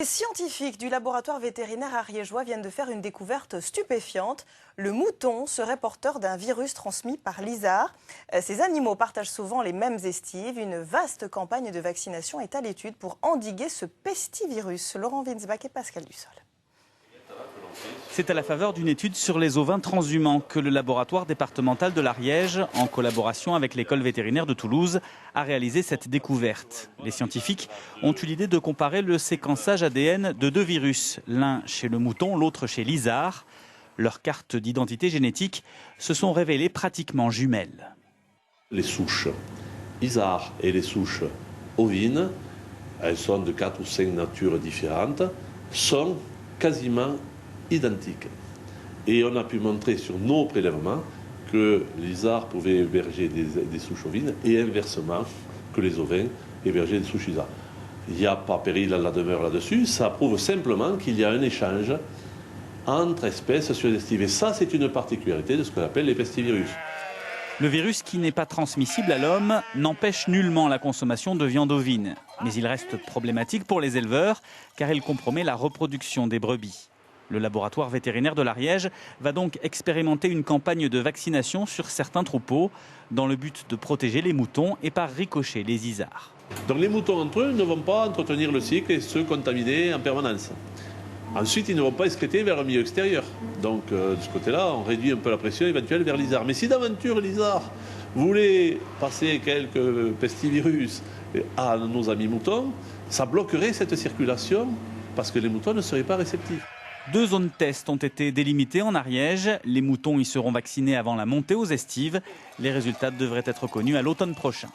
Les scientifiques du laboratoire vétérinaire ariégeois viennent de faire une découverte stupéfiante. Le mouton serait porteur d'un virus transmis par l'isard. Ces animaux partagent souvent les mêmes estives. Une vaste campagne de vaccination est à l'étude pour endiguer ce pestivirus. Laurent Winsbach et Pascal Dussol. C'est à la faveur d'une étude sur les ovins transhumants que le laboratoire départemental de l'Ariège, en collaboration avec l'école vétérinaire de Toulouse, a réalisé cette découverte. Les scientifiques ont eu l'idée de comparer le séquençage ADN de deux virus, l'un chez le mouton, l'autre chez l'isard. Leurs cartes d'identité génétique se sont révélées pratiquement jumelles. Les souches isard et les souches ovines, elles sont de 4 ou 5 natures différentes, sont quasiment identiques. Et on a pu montrer sur nos prélèvements que l'isard pouvait héberger des souches ovines et inversement que les ovins hébergeaient des souches isard. Il n'y a pas péril à la demeure là-dessus, ça prouve simplement qu'il y a un échange entre espèces suggestives. Et ça, c'est une particularité de ce qu'on appelle les pestivirus. Le virus, qui n'est pas transmissible à l'homme, n'empêche nullement la consommation de viande ovine. Mais il reste problématique pour les éleveurs, car il compromet la reproduction des brebis. Le laboratoire vétérinaire de l'Ariège va donc expérimenter une campagne de vaccination sur certains troupeaux, dans le but de protéger les moutons et par ricochet les isards. Donc les moutons entre eux ne vont pas entretenir le cycle et se contaminer en permanence. Ensuite, ils ne vont pas excréter vers un milieu extérieur. Donc, de ce côté-là, on réduit un peu la pression éventuelle vers l'isard. Mais si d'aventure l'isard voulait passer quelques pestivirus à nos amis moutons, ça bloquerait cette circulation parce que les moutons ne seraient pas réceptifs. 2 zones test ont été délimitées en Ariège. Les moutons y seront vaccinés avant la montée aux estives. Les résultats devraient être connus à l'automne prochain.